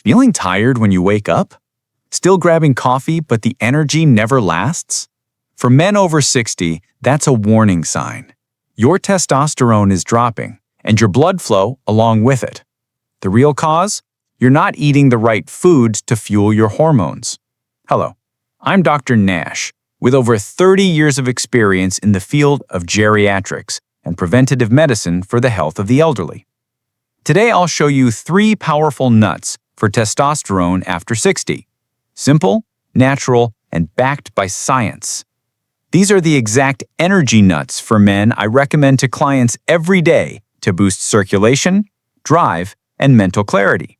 Feeling tired when you wake up? Still grabbing coffee but the energy never lasts? For men over 60, that's a warning sign. Your testosterone is dropping, and your blood flow along with it. The real cause? You're not eating the right foods to fuel your hormones. Hello, I'm Dr. Nash, with over 30 years of experience in the field of geriatrics and preventative medicine for the health of the elderly. Today I'll show you 3 powerful nuts for testosterone after 60. Simple, natural, and backed by science. These are the exact energy nuts for men I recommend to clients every day to boost circulation, drive, and mental clarity.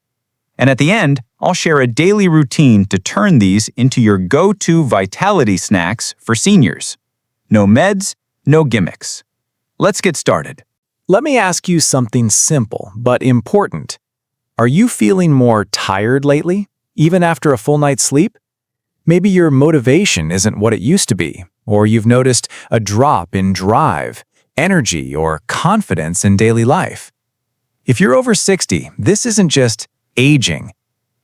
And at the end, I'll share a daily routine to turn these into your go-to vitality snacks for seniors. No meds, no gimmicks. Let's get started. Let me ask you something simple but important. Are you feeling more tired lately, even after a full night's sleep? Maybe your motivation isn't what it used to be, or you've noticed a drop in drive, energy, or confidence in daily life. If you're over 60, this isn't just aging.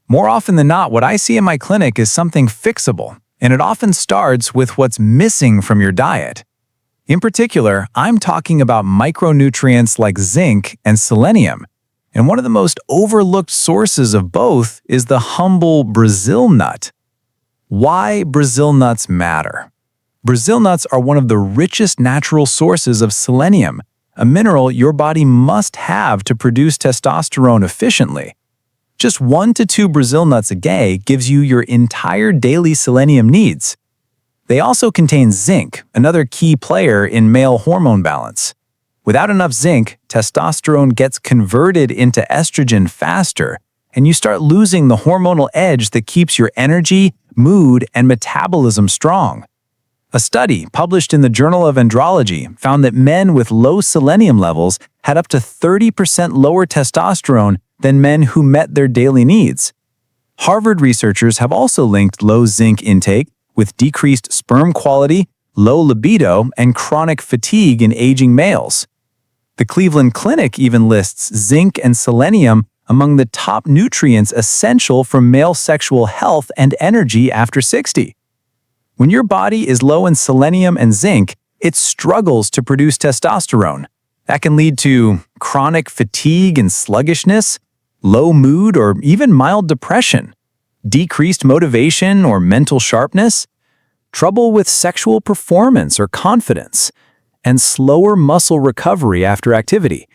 More often than not, what I see in my clinic is something fixable, and it often starts with what's missing from your diet. In particular, I'm talking about micronutrients like zinc and selenium, and one of the most overlooked sources of both is the humble Brazil nut. Why Brazil nuts matter? Brazil nuts are one of the richest natural sources of selenium, a mineral your body must have to produce testosterone efficiently. Just 1 to 2 Brazil nuts a day gives you your entire daily selenium needs. They also contain zinc, another key player in male hormone balance. Without enough zinc, testosterone gets converted into estrogen faster, and you start losing the hormonal edge that keeps your energy, mood, and metabolism strong. A study published in the Journal of Andrology found that men with low selenium levels had up to 30% lower testosterone than men who met their daily needs. Harvard researchers have also linked low zinc intake with decreased sperm quality, low libido, and chronic fatigue in aging males. The Cleveland Clinic even lists zinc and selenium among the top nutrients essential for male sexual health and energy after 60. When your body is low in selenium and zinc, it struggles to produce testosterone. That can lead to chronic fatigue and sluggishness, low mood, or even mild depression, decreased motivation or mental sharpness, trouble with sexual performance or confidence, and slower muscle recovery after activity.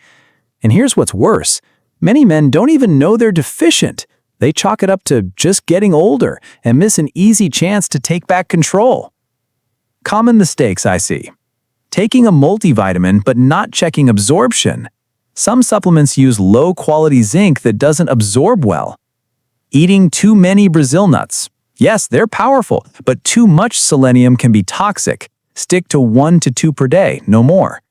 And here's what's worse. Many men don't even know they're deficient. They chalk it up to just getting older and miss an easy chance to take back control. Common mistakes I see. Taking a multivitamin but not checking absorption. Some supplements use low-quality zinc that doesn't absorb well. Eating too many Brazil nuts. Yes, they're powerful, but too much selenium can be toxic. Stick to 1 to 2 per day, no more.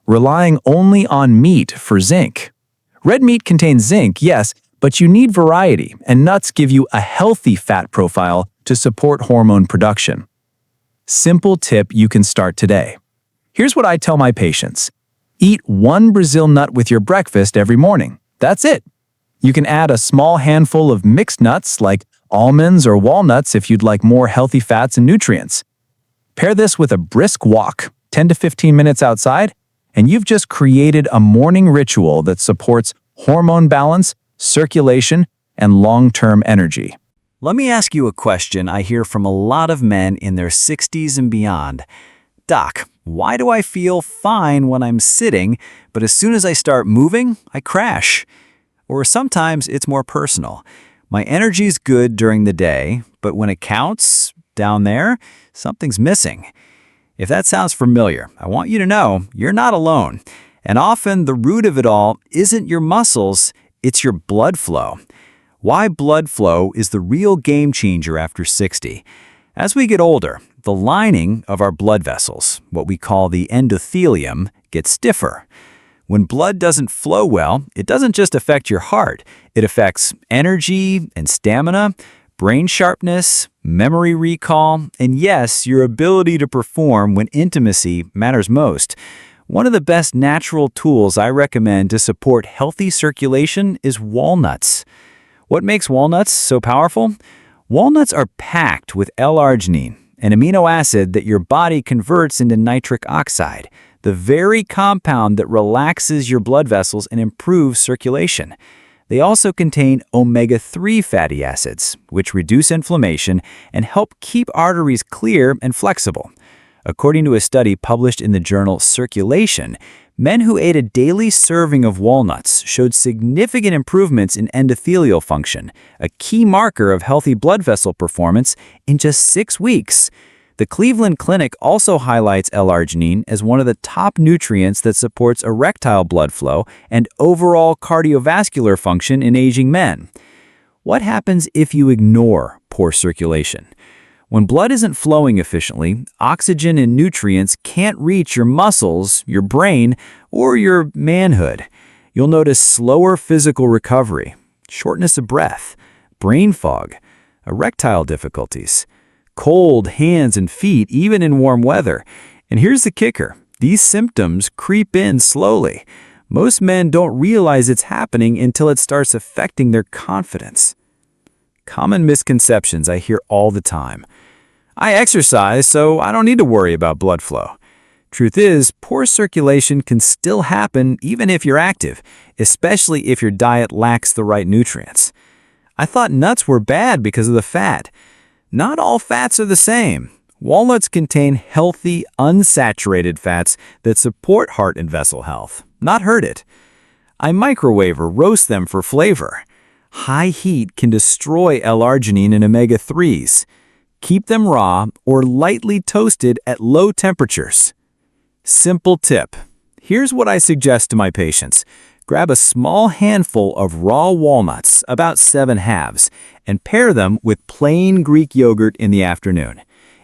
Relying only on meat for zinc. Red meat contains zinc, yes, but you need variety, and nuts give you a healthy fat profile to support hormone production. Simple tip you can start today. Here's what I tell my patients. Eat 1 Brazil nut with your breakfast every morning. That's it. You can add a small handful of mixed nuts like almonds or walnuts if you'd like more healthy fats and nutrients. Pair this with a brisk walk, 10 to 15 minutes outside, and you've just created a morning ritual that supports hormone balance, circulation, and long-term energy. Let me ask you a question I hear from a lot of men in their 60s and beyond. Doc, why do I feel fine when I'm sitting, but as soon as I start moving, I crash? Or sometimes it's more personal. My energy's good during the day, but when it counts, down there, something's missing. If that sounds familiar, I want you to know you're not alone. And often the root of it all isn't your muscles, it's your blood flow. Why blood flow is the real game changer after 60. As we get older, the lining of our blood vessels, what we call the endothelium, gets stiffer. When blood doesn't flow well, it doesn't just affect your heart. It affects energy and stamina, brain sharpness, memory recall, and yes, your ability to perform when intimacy matters most. One of the best natural tools I recommend to support healthy circulation is walnuts. What makes walnuts so powerful? Walnuts are packed with L-arginine, an amino acid that your body converts into nitric oxide, the very compound that relaxes your blood vessels and improves circulation. They also contain omega-3 fatty acids, which reduce inflammation and help keep arteries clear and flexible. According to a study published in the journal Circulation, men who ate a daily serving of walnuts showed significant improvements in endothelial function, a key marker of healthy blood vessel performance, in just 6 weeks. The Cleveland Clinic also highlights L-arginine as one of the top nutrients that supports erectile blood flow and overall cardiovascular function in aging men. What happens if you ignore poor circulation? When blood isn't flowing efficiently, oxygen and nutrients can't reach your muscles, your brain, or your manhood. You'll notice slower physical recovery, shortness of breath, brain fog, erectile difficulties, cold hands and feet even in warm weather. And here's the kicker. These symptoms creep in slowly. Most men don't realize it's happening until it starts affecting their confidence. Common misconceptions I hear all the time. I exercise, so I don't need to worry about blood flow. Truth is, poor circulation can still happen even if you're active, especially if your diet lacks the right nutrients. I thought nuts were bad because of the fat. Not all fats are the same. Walnuts contain healthy, unsaturated fats that support heart and vessel health, not hurt it. I microwave or roast them for flavor. High heat can destroy L-arginine and omega-3s. Keep them raw or lightly toasted at low temperatures. Simple tip. Here's what I suggest to my patients. Grab a small handful of raw walnuts, about 7 halves, and pair them with plain Greek yogurt in the afternoon.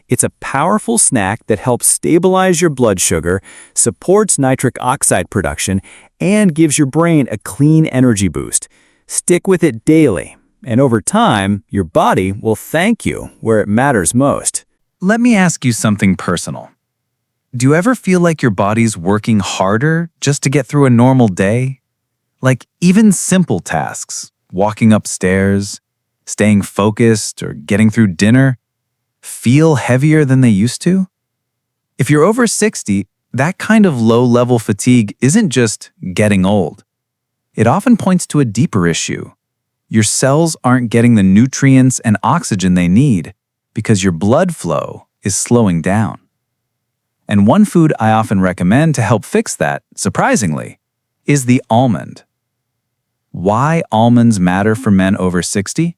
It's a powerful snack that helps stabilize your blood sugar, supports nitric oxide production, and gives your brain a clean energy boost. Stick with it daily. And over time, your body will thank you where it matters most. Let me ask you something personal. Do you ever feel like your body's working harder just to get through a normal day? Like even simple tasks, walking upstairs, staying focused, or getting through dinner, feel heavier than they used to? If you're over 60, that kind of low-level fatigue isn't just getting old. It often points to a deeper issue. Your cells aren't getting the nutrients and oxygen they need because your blood flow is slowing down. And one food I often recommend to help fix that, surprisingly, is the almond. Why almonds matter for men over 60?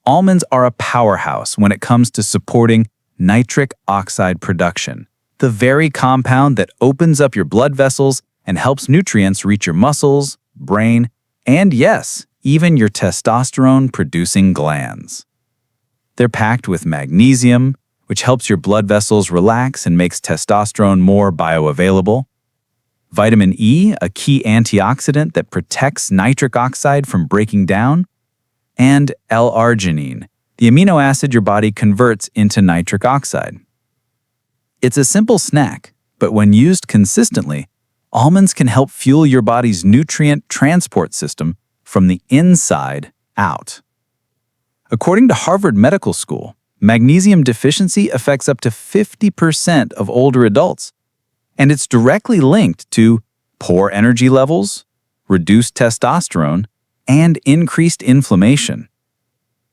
Almonds are a powerhouse when it comes to supporting nitric oxide production, the very compound that opens up your blood vessels and helps nutrients reach your muscles, brain, and yes, even your testosterone-producing glands. They're packed with magnesium, which helps your blood vessels relax and makes testosterone more bioavailable. Vitamin E, a key antioxidant that protects nitric oxide from breaking down. And L-arginine, the amino acid your body converts into nitric oxide. It's a simple snack, but when used consistently, almonds can help fuel your body's nutrient transport system from the inside out. According to Harvard Medical School, magnesium deficiency affects up to 50% of older adults, and it's directly linked to poor energy levels, reduced testosterone, and increased inflammation.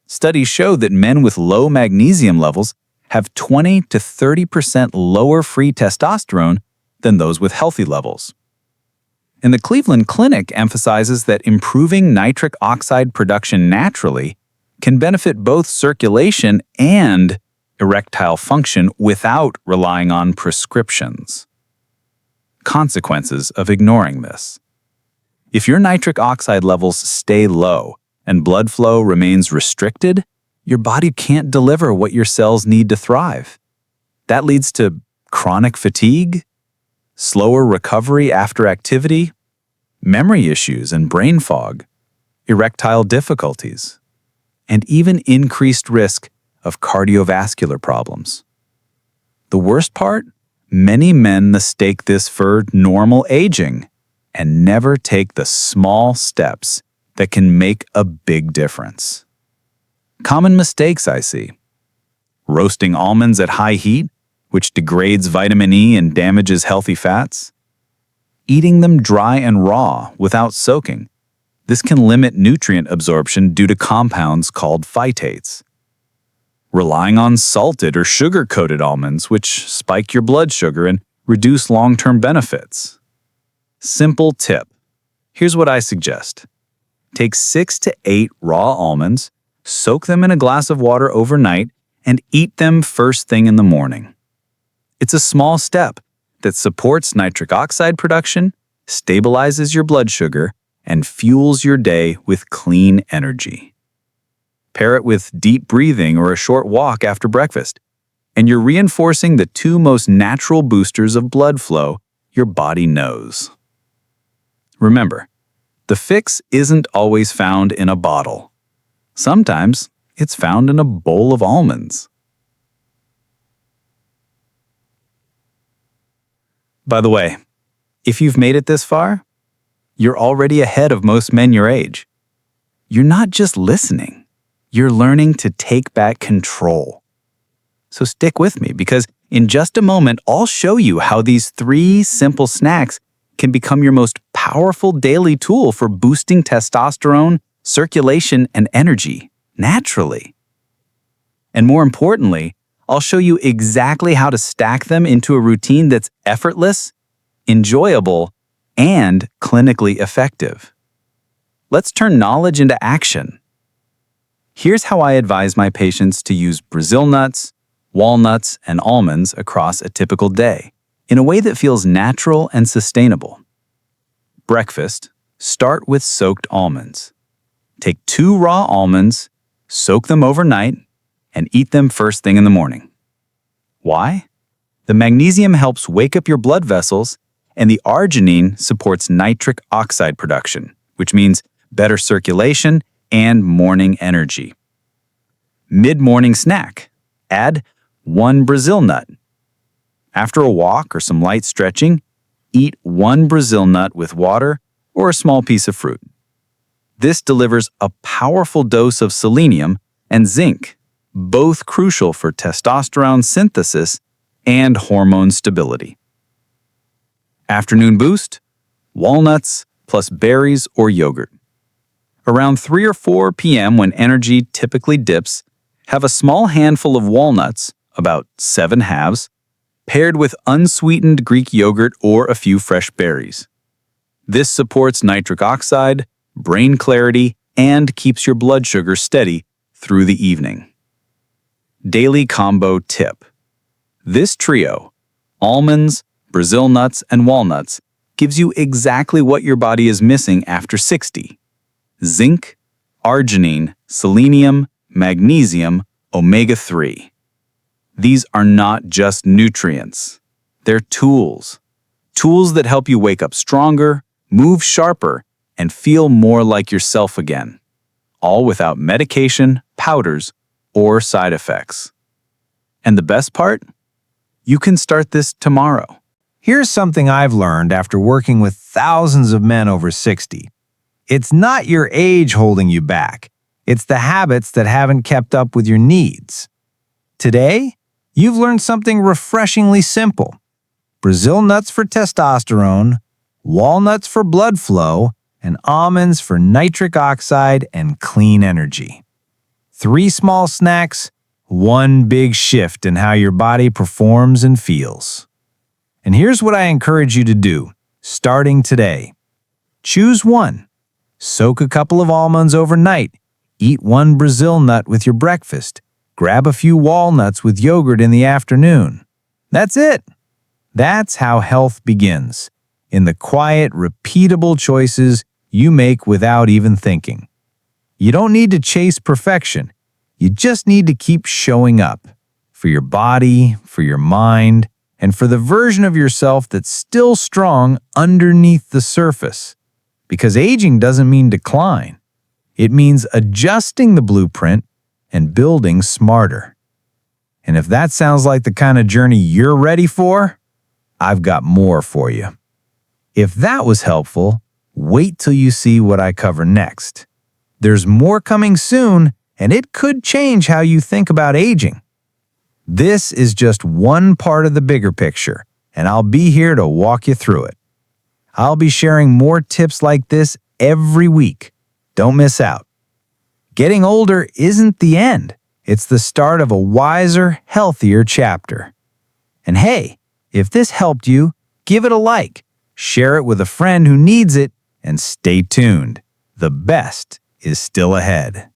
Studies show that men with low magnesium levels have 20 to 30% lower free testosterone than those with healthy levels. And the Cleveland Clinic emphasizes that improving nitric oxide production naturally can benefit both circulation and erectile function without relying on prescriptions. Consequences of ignoring this. If your nitric oxide levels stay low and blood flow remains restricted, your body can't deliver what your cells need to thrive. That leads to chronic fatigue, slower recovery after activity, memory issues and brain fog, erectile difficulties, and even increased risk of cardiovascular problems. The worst part? Many men mistake this for normal aging and never take the small steps that can make a big difference. Common mistakes I see: roasting almonds at high heat, which degrades vitamin E and damages healthy fats; eating them dry and raw without soaking. This can limit nutrient absorption due to compounds called phytates; relying on salted or sugar-coated almonds, which spike your blood sugar and reduce long-term benefits. Simple tip. Here's what I suggest. Take 6 to 8 raw almonds, soak them in a glass of water overnight, and eat them first thing in the morning. It's a small step that supports nitric oxide production, stabilizes your blood sugar, and fuels your day with clean energy. Pair it with deep breathing or a short walk after breakfast, and you're reinforcing the 2 most natural boosters of blood flow your body knows. Remember, the fix isn't always found in a bottle. Sometimes it's found in a bowl of almonds. By the way, if you've made it this far, you're already ahead of most men your age. You're not just listening, you're learning to take back control. So stick with me, because in just a moment, I'll show you how these 3 simple snacks can become your most powerful daily tool for boosting testosterone, circulation, and energy naturally. And more importantly, I'll show you exactly how to stack them into a routine that's effortless, enjoyable, and clinically effective. Let's turn knowledge into action. Here's how I advise my patients to use Brazil nuts, walnuts, and almonds across a typical day in a way that feels natural and sustainable. Breakfast, start with soaked almonds. Take 2 raw almonds, soak them overnight, and eat them first thing in the morning. Why? The magnesium helps wake up your blood vessels, and the arginine supports nitric oxide production, which means better circulation and morning energy. Mid-morning snack. Add 1 Brazil nut. After a walk or some light stretching, eat 1 Brazil nut with water or a small piece of fruit. This delivers a powerful dose of selenium and zinc, both crucial for testosterone synthesis and hormone stability. Afternoon boost: walnuts plus berries or yogurt. Around 3 or 4 p.m. when energy typically dips, have a small handful of walnuts, about 7 halves, paired with unsweetened Greek yogurt or a few fresh berries. This supports nitric oxide, brain clarity, and keeps your blood sugar steady through the evening. Daily combo tip. This trio, almonds, Brazil nuts, and walnuts, gives you exactly what your body is missing after 60. Zinc, arginine, selenium, magnesium, omega-3. These are not just nutrients. They're tools. Tools that help you wake up stronger, move sharper, and feel more like yourself again. All without medication, powders, or side effects. And the best part? You can start this tomorrow. Here's something I've learned after working with thousands of men over 60. It's not your age holding you back. It's the habits that haven't kept up with your needs. Today, you've learned something refreshingly simple. Brazil nuts for testosterone, walnuts for blood flow, and almonds for nitric oxide and clean energy. 3 small snacks, 1 big shift in how your body performs and feels. And here's what I encourage you to do, starting today. Choose 1. Soak a couple of almonds overnight. Eat 1 Brazil nut with your breakfast. Grab a few walnuts with yogurt in the afternoon. That's it. That's how health begins, in the quiet, repeatable choices you make without even thinking. You don't need to chase perfection. You just need to keep showing up for your body, for your mind, and for the version of yourself that's still strong underneath the surface. Because aging doesn't mean decline. It means adjusting the blueprint and building smarter. And if that sounds like the kind of journey you're ready for, I've got more for you. If that was helpful, Wait till you see what I cover next. There's more coming soon, and it could change how you think about aging. This is just one part of the bigger picture, and I'll be here to walk you through it. I'll be sharing more tips like this every week. Don't miss out. Getting older isn't the end. It's the start of a wiser, healthier chapter. And hey, if this helped you, give it a like, share it with a friend who needs it, and stay tuned. The best is still ahead.